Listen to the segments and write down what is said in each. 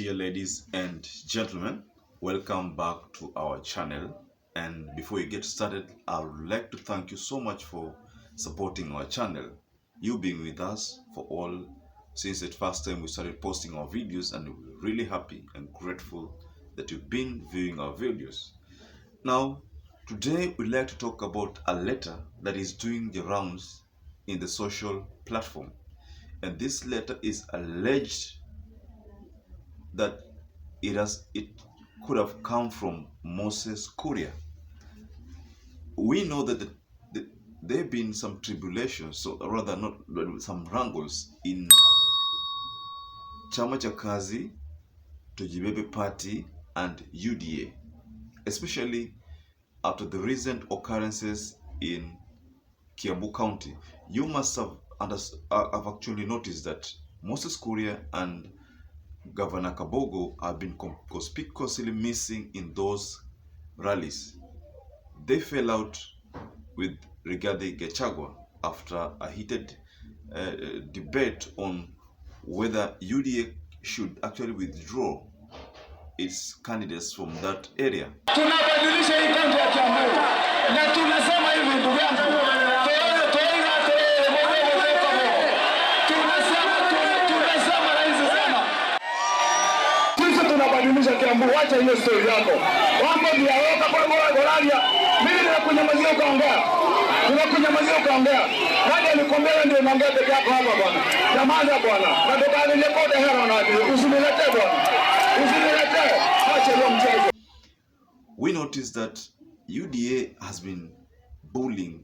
Dear ladies and gentlemen, welcome back to our channel. And before we get started, I would like to thank you so much for supporting our channel. You being with us for all since the first time we started posting our videos, and we're really happy and grateful that you've been viewing our videos. Now, today we'd like to talk about a letter that is doing the rounds in the social platform. And this letter is alleged that it could have come from Moses Kuria. We know that there have been some tribulations, so rather not some wrangles in Chama cha Kazi, Tojibebe Party and UDA, especially after the recent occurrences in KIAMBU County. You must have actually noticed that Moses Kuria and Governor KABOGO have been conspicuously missing in those rallies. They fell out with Rigathi Gachagua after a heated debate on whether UDA should actually withdraw its candidates from that area. Tunabadilisha hii kaunti ya Kiambu na tunasema hivi ndugu yangu, tunasema rais sema sisi tunabadilisha Kiambu. Wacha hiyo story yako mambo diaweka kwa Goradia. Mimi ninakunyamazia ukaongea, nani alikwambia ndio unaongea peke yako hapa bwana? Nyamaza bwana, nataka nirekodi hera na usiniletee bwana, usiniletee, acha hiyo mchezo. We noticed that UDA has been bullying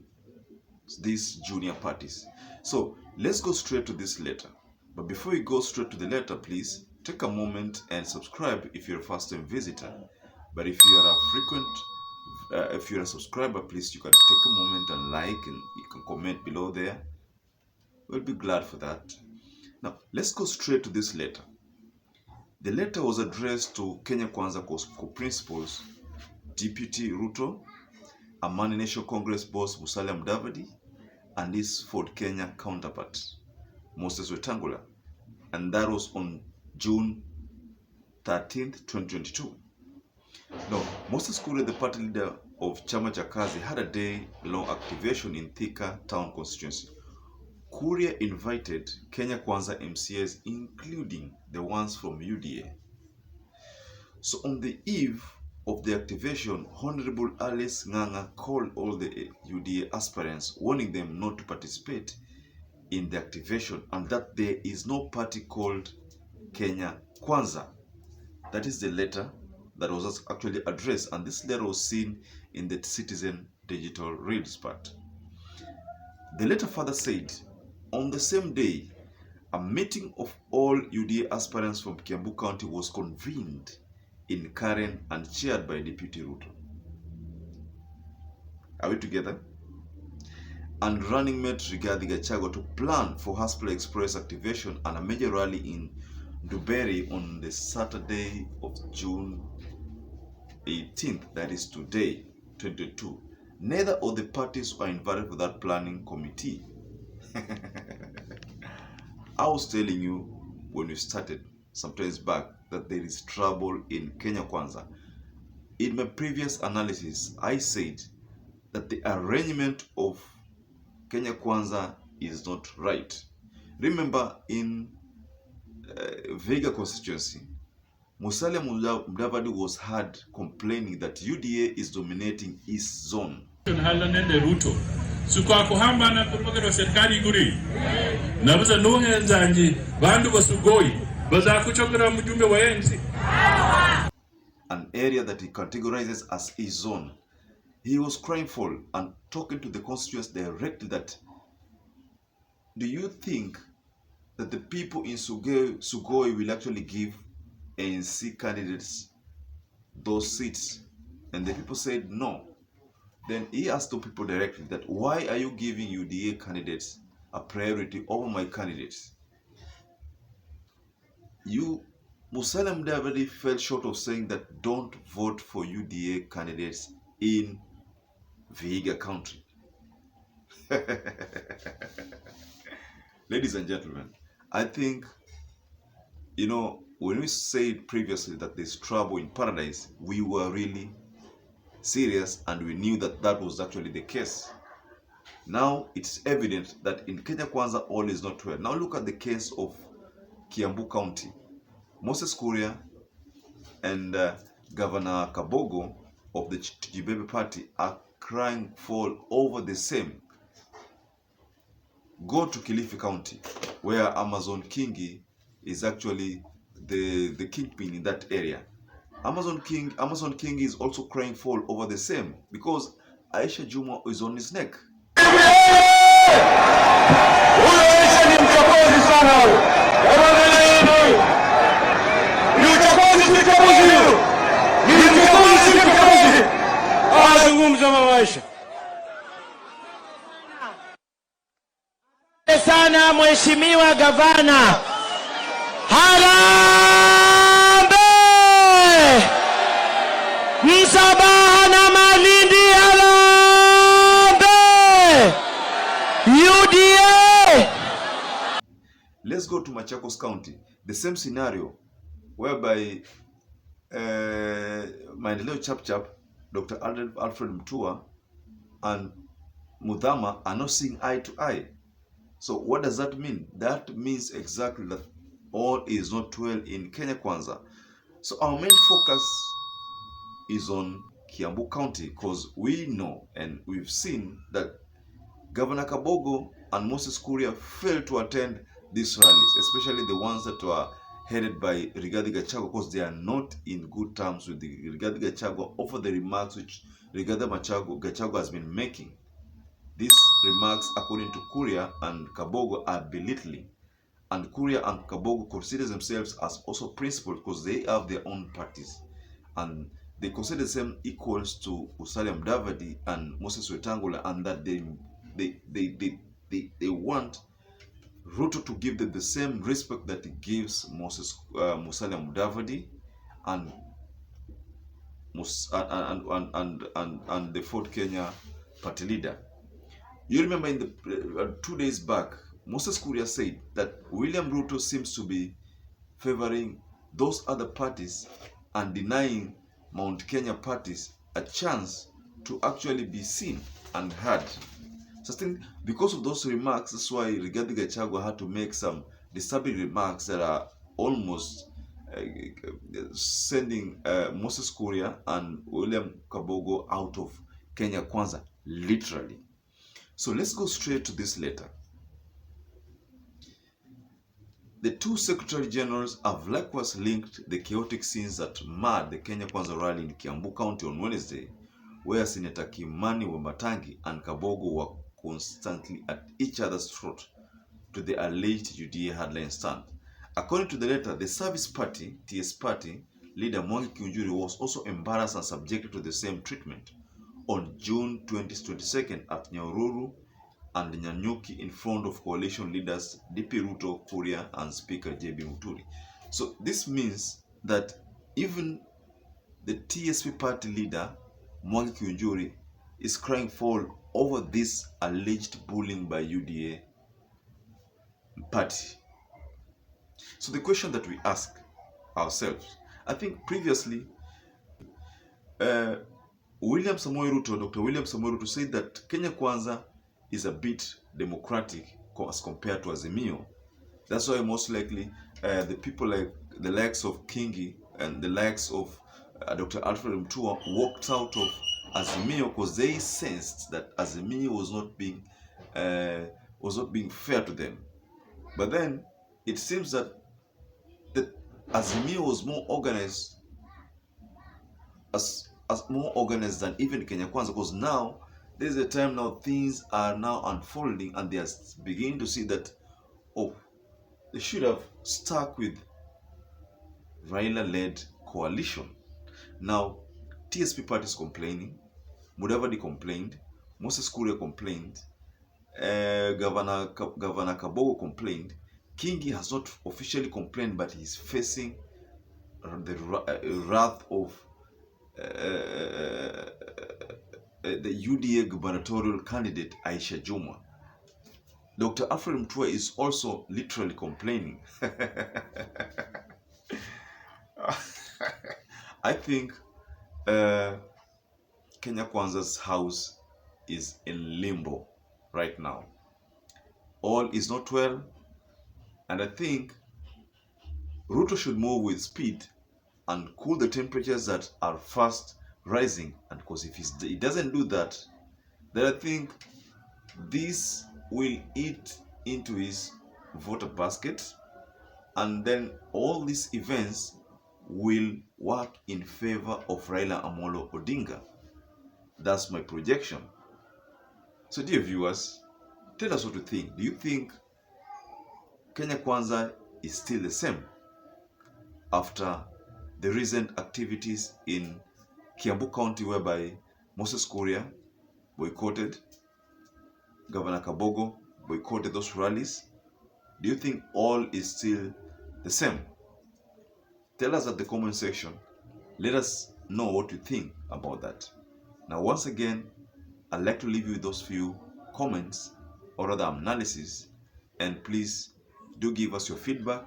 these junior parties. So let's go straight to this letter. But before we go straight to the letter, please take a moment and subscribe if you're a first-time visitor. But if you are a frequent, if you're a subscriber, please you can take a moment and like, and you can comment below there. We'll be glad for that. Now let's go straight to this letter. The letter was addressed to Kenya Kwanza co-principals, Deputy Ruto, Amani National Congress boss Musalia Mudavadi, and his Ford Kenya counterpart, Moses Wetangula. And that was on June 13th, 2022. Now, Moses Kuria, the party leader of Chama cha Kazi, had a day-long activation in Thika town constituency. Kuria invited Kenya Kwanza MCAs, including the ones from UDA. So on the eve of the activation, Honorable Alice Nganga called all the UDA aspirants, warning them not to participate in the activation and that there is no party called Kenya Kwanza. That is the letter that was actually addressed, and this letter was seen in the Citizen Digital Reads part. The letter further said, on the same day, a meeting of all UDA aspirants from KIAMBU County was convened in Karen and chaired by Deputy Ruto. Are we together? And running mate Rigathi Gachagua to plan for Hospital Express activation and a major rally in Duberry on the Saturday of June 18th, that is today, 22. Neither of the parties were invited for that planning committee. I was telling you when we started some times back that there is trouble in Kenya Kwanza. In my previous analysis, I said that the arrangement of Kenya Kwanza is not right. Remember, in Vega constituency, Musalia Mudavadi was heard complaining that UDA is dominating his zone. Ruto sukwa kuhamba na kutoka serikali guri nabuza nuhe nzanji bandu basugoi baza kuchokera mjumbe wa ANC, an area that he categorizes as his zone. He was crying for and talking to the constituents directly that, do you think that the people in Sugoi will actually give ANC candidates those seats? And the people said no. Then he asked the people directly that, why are you giving UDA candidates a priority over my candidates? Musalia Mudavadi fell short of saying that don't vote for UDA candidates in Vihiga County. Ladies and gentlemen, I think, when we said previously that there's trouble in paradise, we were really serious and we knew that that was actually the case. Now it's evident that in Kenya Kwanza all is not well. Now look at the case of KIAMBU County. Moses Kuria and Governor KABOGO of the Tujibebe party are crying foul over the same. Go to Kilifi County, where Amazon Kingi is actually the kingpin in that area. Amazon King is also crying foul over the same because Aisha Juma is on his neck. Sana Mheshimiwa Gavana, Harambe Msabaha na Malindi, Harambe UDA. Let's go to Machakos County. The same scenario whereby Maendeleo Chap, Dr. Alfred Mutua and Mudhama are not seeing eye to eye. So what does that mean? That means exactly that all is not well in Kenya Kwanza. So our main focus is on KIAMBU County because we know and we've seen that Governor KABOGO and Moses Kuria failed to attend these rallies, especially the ones that were headed by Rigathi Gachagua, because they are not in good terms with the Rigathi Gachagua over the remarks which Rigathi Gachagua has been making. These remarks, according to Kuria and KABOGO, are belittling. And Kuria and KABOGO consider themselves as also principals because they have their own parties. And they consider them equals to Musalia Mudavadi and Moses Wetangula, and that they want Ruto to give them the same respect that he gives Musalia Mudavadi and the Ford Kenya party leader. You remember in the 2 days back, Moses Kuria said that William Ruto seems to be favoring those other parties and denying Mount Kenya parties a chance to actually be seen and heard. So I think because of those remarks, that's why Rigathi Gachagua had to make some disturbing remarks that are almost sending Moses Kuria and William KABOGO out of Kenya Kwanza, literally. So let's go straight to this letter. The two Secretary Generals have likewise linked the chaotic scenes that marred the Kenya Kwanza rally in KIAMBU County on Wednesday, where Senator Kimani Wamatangi and KABOGO were constantly at each other's throat, to the alleged UDA headline stand. According to the letter, the Service Party, TS Party, leader Mwangi Kiunjuri was also embarrassed and subjected to the same treatment on June 22nd at Nyahururu and Nyanyuki in front of coalition leaders DP Ruto, Kuria, and Speaker JB Muturi. So this means that even the TSP party leader, Mwangi Kiunjuri, is crying foul over this alleged bullying by UDA party. So the question that we ask ourselves, I think previously, Dr. William Samoei Ruto said that Kenya Kwanza is a bit democratic as compared to Azimio. That's why most likely the people like the likes of Kingi and the likes of Dr. Alfred Mutua walked out of Azimio because they sensed that Azimio was not being fair to them. But then it seems that Azimio was more organized as more organized than even Kenya Kwanza, because now there's a time now things are now unfolding and they are beginning to see that, oh, they should have stuck with Raila-led coalition. Now, TSP party is complaining, Mudavadi complained, Moses Kuria complained, Governor KABOGO complained. Kingi has not officially complained, but he's facing the wrath of the UDA gubernatorial candidate Aisha Juma. Dr. Alfred Mutua is also literally complaining. I think Kenya Kwanza's house is in limbo right now. All is not well, and I think Ruto should move with speed and cool the temperatures that are fast rising. And because if he doesn't do that, then I think this will eat into his voter basket, and then all these events will work in favor of Raila Amolo Odinga. That's my projection. So dear viewers, tell us what you think. Do you think Kenya Kwanza is still the same after the recent activities in KIAMBU County, whereby Moses Kuria boycotted, Governor KABOGO boycotted those rallies? Do you think all is still the same? Tell us at the comment section. Let us know what you think about that. Now, once again, I'd like to leave you with those few comments or other analysis, and please do give us your feedback.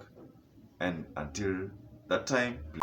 And until that time, please